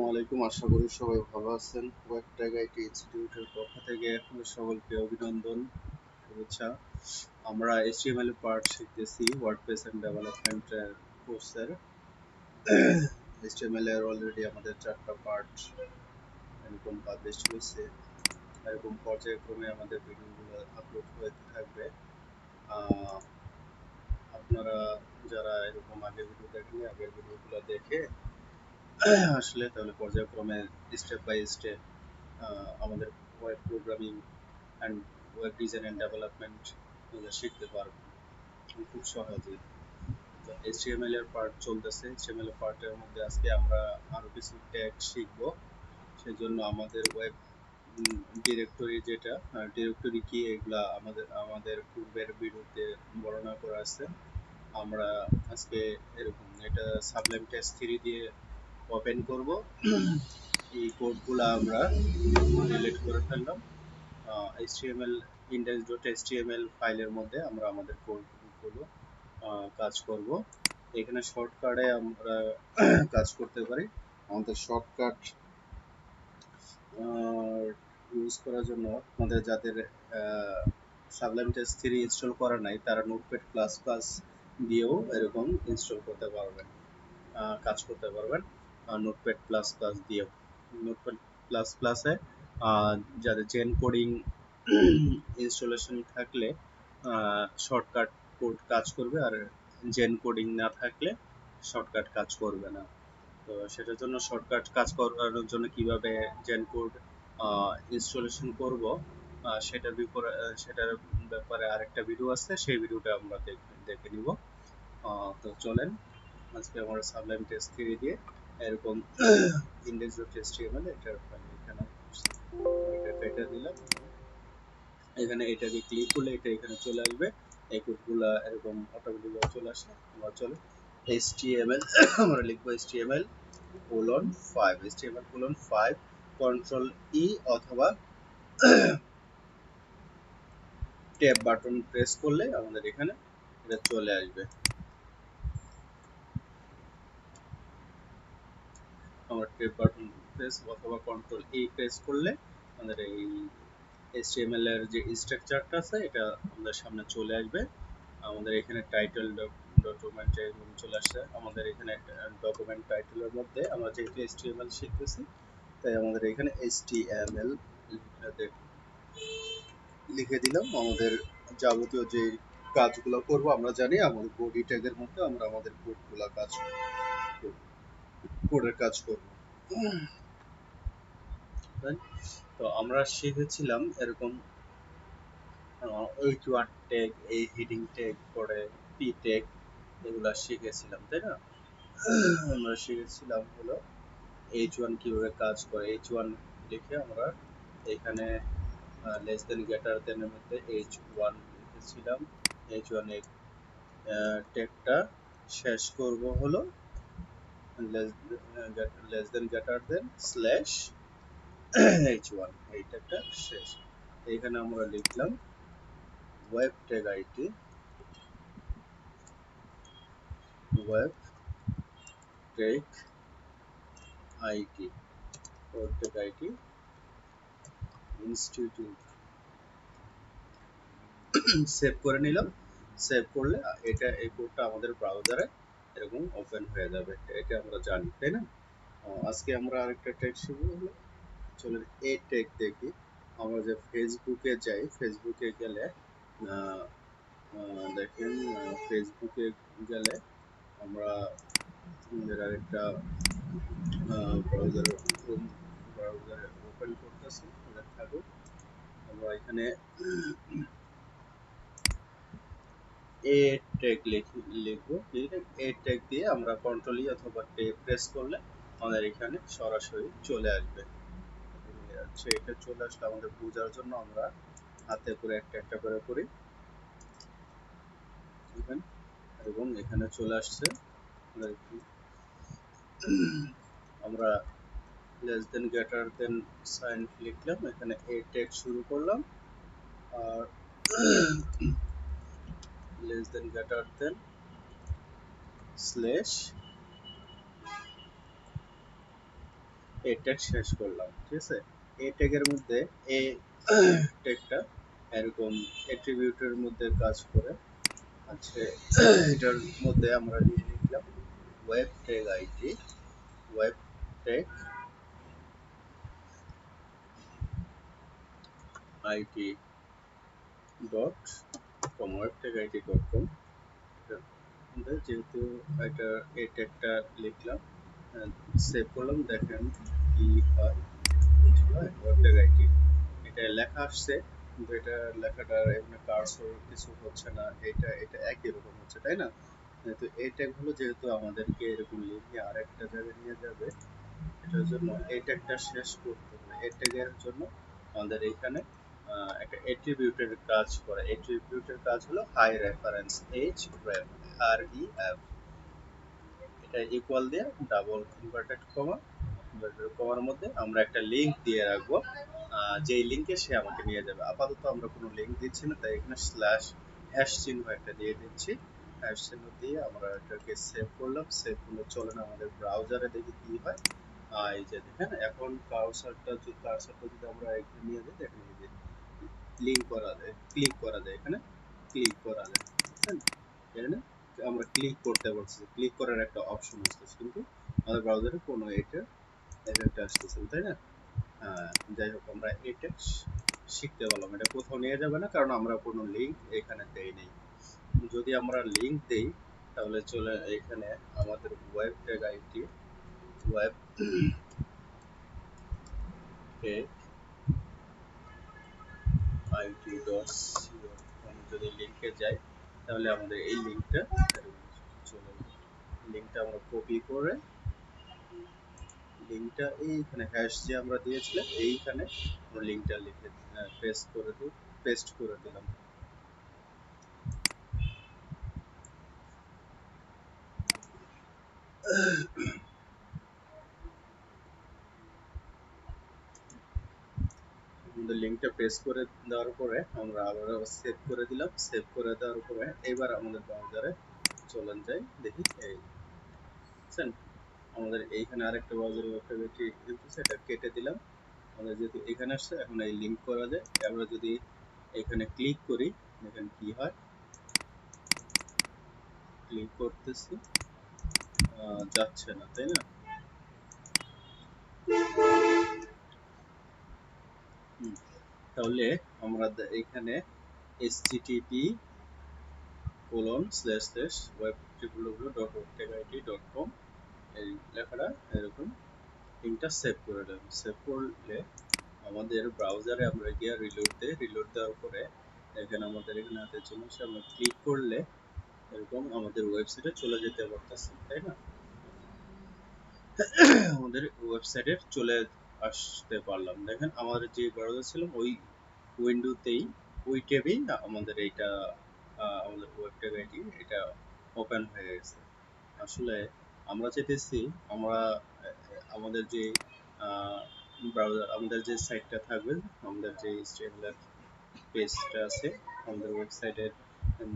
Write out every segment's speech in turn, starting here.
আলাইকুম, আশা করি সবাই ভালো আছেন। WebTech-IT ইনস্টিটিউটের পক্ষ থেকে আপনাদের সকলকে অভিনন্দন, শুভেচ্ছা। আমরা HTML পার্ট শিখতেছি ওয়ার্ডপ্রেস এন্ড ডেভেলপমেন্ট কোর্সের। HTML এর অলরেডি আমাদের 4টা পার্ট এরকম পাবলিশ হয়েছে। এরকম পর্যায়ক্রমে আমাদের ভিডিওগুলো আপলোড হতে থাকবে। আপনারা যারা এরকম আগের ভিডিও দেখেননি, আগের ভিডিওগুলো দেখে আসলে তাহলে পর্যায়ক্রমে স্টেপ বাই স্টেপ আমাদের web programming and web design and development শিখতে পারবেন খুব সহজে। তো HTML এর পার্ট চলতেছে। HTML এর পার্টের মধ্যে আজকে আমরা আরো কিছু ট্যাগ শিখব। সেজন্য আমাদের ওয়েব ডিরেক্টরি যেটা ডিরেক্টরি কি এগুলা আমাদের পূর্বের ভিডিওতে বর্ণনা করা আছে। আমরা আজকে এরকম এটা সাবলাইম টেক্সট 3 দিয়ে ওপেন করব। এই কোডগুলো আমরা ডিলিট করে ফেললাম। HTML index.html ফাইলের মধ্যে আমরা আমাদের কোডগুলো কাজ করব। এখানে শর্টকাটে আমরা কাজ করতে পারি। আমাদের শর্টকাট ইউজ করার জন্য আমাদের যাদের সাবলাইম টেক্সট 3 ইনস্টল করা নাই তারা নোটপ্যাড প্লাস প্লাস দিয়েও এরকম ইনস্টল করতে পারবেন, কাজ করতে পারবেন। নোটপ্যাড প্লাস প্লাস দিয়েও নোটপ্যাড প্লাস প্লাসে যাদের জেন কোডিং ইনস্টলেশন থাকলে শর্টকাট কোড কাজ করবে, আর জেন কোডিং না থাকলে শর্টকাট কাজ করবে না। তো সেটার জন্য শর্টকাট কাজ করার জন্য কিভাবে জেন কোড ইনস্টলেশন করব সেটার ব্যাপারে আরেকটা ভিডিও আছে, সেই ভিডিওটা আমরা দেখে নিব। তো চলেন আজকে আমরা সাবলাইম টেক্সট 3 দিয়ে এরকম index.html এটার এখানে এটা কেটে দিলাম। এখানে এটাকে ক্লিক করলে এটা এখানে চলে আসবে। এই কোডগুলা এরকম অটোমেটিক চলে আসে। আমরা চলে HTML আমরা লিখব HTML:5 কন্ট্রোল ই অথবা ট্যাব বাটন প্রেস করলে আমাদের এখানে এটা চলে আসবে। আমরা ট্যাব বাটন প্রেস অথবা কন্ট্রোল ই প্রেস করলে আমাদের এই HTML এর যে স্ট্রাকচারটা আছে এটা আমাদের সামনে চলে আসবে। আমাদের এখানে টাইটেল ডকুমেন্টে চলে আসছে। আমাদের এখানে ডকুমেন্ট টাইটেলের মধ্যে আমরা যেহেতু HTML শিখতেছি তাই আমাদের এখানে HTML লিখে দিলাম। আমাদের যাবতীয় যে কাজগুলো করব আমরা জানি আমাদের বডি ট্যাগের মধ্যে আমরা আমাদের কোডের কাজ করব। তো আমরা শিখেছিলাম এরকম H1 ট্যাগ, এই হেডিং ট্যাগ, পরে পি ট্যাগ এগুলা শিখেছিলাম, তাই না? আমরা শিখেছিলাম হলো H1 কিভাবে কাজ করে। H1 লিখে আমরা এখানে লেস দেন গ্রেটার দেন এর মধ্যে H1 লিখেছিলাম। H1 এর ট্যাগটা শেষ করব হলো less than greater than slash H1, এই ট্যাগটা শেষ। এখানে আমরা লিখলাম WebTech-IT WebTech-IT ইনস্টিটিউট সেভ করে নিলাম। সেভ করলে এই কোডটা আমাদের ব্রাউজারে এরকম ওপেন হয়ে যাবে, এটা আমরা জানি, তাই না? আজকে আমরা আরেকটা ট্যাগ শিখব। চলুন এই ট্যাগ দেখি। আমরা যে ফেসবুকে যাই, ফেসবুকে গেলে দেখেন ফেসবুকে গেলে আমরা আরেকটা ব্রাউজারে ওপেন করতেছি। থাকুক, আমরা এখানে এ ট্যাগ লিখবো। এ ট্যাগ দিয়ে আমরা কন্ট্রোল ই অথবা ট্যাব প্রেস করলে আমাদের এখানে সরাসরি চলে আসবে। আচ্ছা, এটা চলে আসলে আমাদের বোঝার জন্য আমরা হাতে করে একটা একটা করে করি। এবং এখানে চলে আসছে। আমরা less than greater than sign লিখলাম, এখানে এ ট্যাগ শুরু করলাম, আর less than greater than slash এই ট্যাগ শেষ করলাম, ঠিক আছে। এই ট্যাগের মধ্যে এই ট্যাগটা এরকম অ্যাট্রিবিউটের মধ্যে কাজ করে। আচ্ছা, এটার মধ্যে আমরা দিয়ে লিখলাম web tag IT, web tag IT dot com, web tag IT dot com. যেহেতু এটা এই ট্যাগটা লিখলাম, সেভ করলাম, দেখেন কি হয়। ওয়েব ট্যাগ আইটি এটা লেখা আসছে, কিন্তু এটা লেখাটা এখানে কার্সর কিছু হচ্ছে না, এটা এটা একই রকম হচ্ছে, তাই না? তো এই ট্যাগগুলো যেহেতু আমাদেরকে এরকম লিখে আরেকটা জায়গায় নিয়ে যাবে, এটার জন্য এই ট্যাগটা শেষ করতে হবে। এই ট্যাগের জন্য আমাদের এখানে একটা অ্যাট্রিবিউটের কাজ করে। অ্যাট্রিবিউটের কাজ হলো হাই রেফারেন্স এইচ রেফ, আর ই এফ। এটা ইকুয়াল দিয়ে ডাবল ইনভার্টেড কমা, ইনভার্টেড কমার মধ্যে আমরা একটা লিংক দিয়ে রাখবো, যেই লিংকে সে আমাকে নিয়ে যাবে। আপাতত আমরা কোনো লিংক দিচ্ছি না, তাই এখানে স্ল্যাশ হ্যাশ চিহ্ন একটা দিয়ে দিচ্ছি। হ্যাশ চিহ্ন দিয়ে আমরা এটাকে সেভ করলাম। সেভ করলে চলে না, আমাদের ব্রাউজারে দেখি কি হয়। এই যে দেখেন, এখন কার্সারটা যদি আমরা এখানে নিয়ে যাই, দেখেন এই যে লিংক করা যায়, ক্লিক করা যায়, এখানে ক্লিক করা যায়, বুঝছেন? এখানে আমরা ক্লিক করতে পারছি, ক্লিক করার একটা অপশন আসতেছে, কিন্তু আমাদের ব্রাউজারে কোনো এটা এফেক্ট আসতেছে না, তাই না? যাই হোক, আমরা এটা শিখতে পারলাম। এটা কোথাও নিয়ে যাবে না, কারণ আমরা কোনো লিংক এখানে দেই নেই। যদি আমরা লিংক দেই, তাহলে চলে এখানে আমাদের web tag IT, web tag IT dot যদি লিংকে যাই, তাহলে আমাদের এই লিংকটা চলে যাবে। লিংকটা আমরা কপি করে, লিংকটা এইখানে হ্যাশ যে আমরা দিয়েছিলাম, এইখানে আমরা লিংকটা লিখে পেস্ট করে দিলাম। আমাদের লিংকটা পেস্ট করে দেওয়ার পরে আমরা আবার সেভ করে দিলাম। সেভ করে দেওয়ার পরে এবার আমাদের ব্রাউজারে চলেন যাই, দেখি এই বুঝছেন, আমাদের এইখানে আরেকটা ব্রাউজারের একটা বেশি এটা কেটে দিলাম। আমাদের যেহেতু এখানে আসছে, এখন এই লিংক করা যায়। আমরা যদি এখানে ক্লিক করি, দেখেন কি হয়। ক্লিক করতেছি, যাচ্ছে না, তাই না? তাহলে আমরা এখানে http://web.www.webtech-IT.com এই লেখাটা এরকম লিংকটা সেভ করে দেব। সেভ করলে আমাদের ব্রাউজারে আমরা গিয়ে রিলোড দেই, রিলোড দেওয়ার পরে এখানে আমাদের এখানে হাতের জন্য আমরা ক্লিক করলে এরকম আমাদের ওয়েবসাইটে চলে যেতে পারতেছে, তাই না? আমাদের ওয়েবসাইটে চলে আসতে পারলাম। দেখেন, আমাদের যে ব্রাউজার ছিল ওই উইন্ডোতেই, ওই ট্যাবেই আমাদের এইটা আমাদের ওয়েব ট্যাগ আইডি এটা ওপেন হয়ে গেছে। আসলে আমরা চাইতেছি আমরা আমাদের যে ব্রাউজার, আমাদের যে সাইটটা থাকবে, আমাদের যে HTML পেজটা আছে, আমাদের ওয়েবসাইটের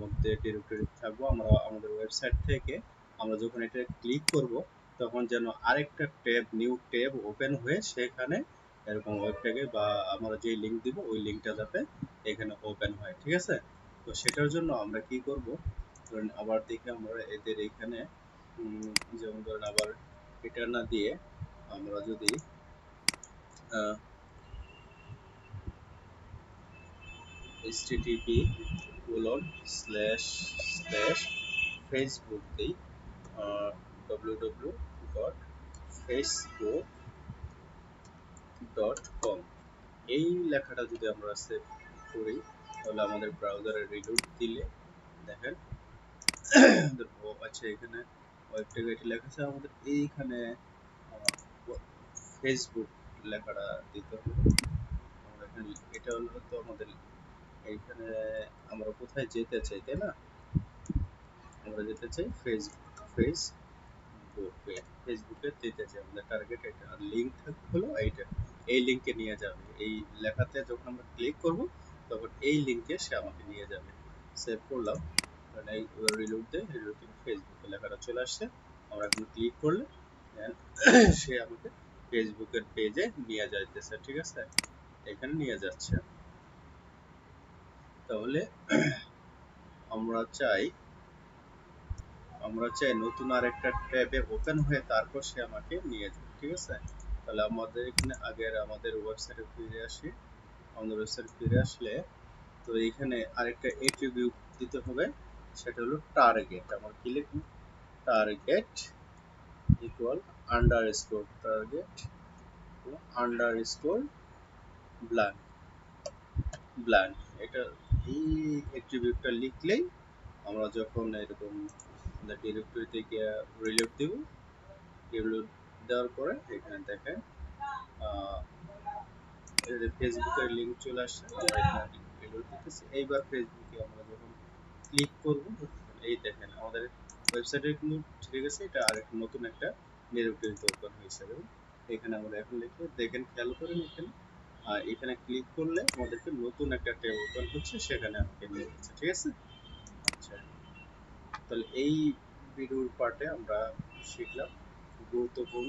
মধ্যে ডিরেক্টরি থাকবো, আমরা আমাদের ওয়েবসাইট থেকে আমরা যখন এটা ক্লিক করব, তখন যেন আরেকটা ট্যাব, নিউ ট্যাব ওপেন হয়ে সেখানে এরকম ওয়েব ট্যাগে বা আমরা যে লিংক দিব ওই লিংকটা যাতে এখানে ওপেন হয়, ঠিক আছে? তো সেটার জন্য আমরা কি করব, ধরেন আবার দেখে আমরা এদের এখানে যেমন ধরেন আবার এটা না দিয়ে আমরা যদি http://facebook দিই, www.facebook.com এই লেখাটা যদি আমরা সেভ করি, তাহলে আমাদের ব্রাউজারে রিলোড দিলে দেখেন, আচ্ছা, এখানে ওয়েব ট্যাগ আইডি লেখা আছে, আমাদের এইখানে ফেসবুক লেখাটা দিতে হবে। আমরা এখানে এটা হলো তো আমাদের এইখানে আমরা কোথায় যেতে চাই, তাই না? আমরা যেতে চাই ফেসবুকে যেতে চাই, আমাদের টার্গেট এটা। আর লিংক থাকবে হলো এইটা, এই লিংকে নিয়ে যাবে। এই লেখাতে যখন আমরা ক্লিক করব, তখন এই লিংকে সে আমাকে নিয়ে যাবে। সেভ করলাম, কারণ এই রিলোড দেয়, রিলোড থেকে ফেসবুকে লেখাটা চলে আসছে। আমরা এখন ক্লিক করলে সে আমাকে ফেসবুকের পেজে নিয়ে যাইতেছে, ঠিক আছে, এখানে নিয়ে যাচ্ছে। তাহলে আমরা চাই নতুন আরেকটা ট্যাবে ওপেন হয়ে তারপর সে আমাকে নিয়ে যাবে, ঠিক আছে। তাহলে আমাদের এখানে আমাদের ওয়েবসাইটে ফিরে আসি। আমাদের ওয়েবসাইটে ফিরে আসলে তো এখানে আরেকটা এট্রিবিউট দিতে হবে, সেটা হলো টার্গেট। আমরা কি লিখব? Target equal underscore target underscore blank blank. এটা এই এট্রিবিউটটা লিখলেই আমরা যখন এরকম ডিরেক্টরিতে গিয়ে রিলোড দিব, রিলোড দেওয়ার পরে এখানে দেখেন ফেসবুকের লিঙ্ক চলে আসছে। আমরা এখানে রিলোড দিতেছি। এইবার ফেসবুকে আমরা যখন ক্লিক করব, এই দেখেন আমাদের ওয়েবসাইটে কিন্তু ঠিক আছে, এটা আরেকটা নতুন একটা ডিরেক্টরিতে ওপেন হয়েছে। এবং এখানে আমরা এখন লিখে দেখেন, খেয়াল করেন এখানে এখানে ক্লিক করলে আমাদেরকে নতুন একটা ট্যাব ওপেন হচ্ছে, সেখানে আমাকে নিয়ে যাচ্ছে, ঠিক আছে। আচ্ছা, তাহলে এই ভিডিওর পার্টে আমরা শিখলাম গুরুত্বপূর্ণ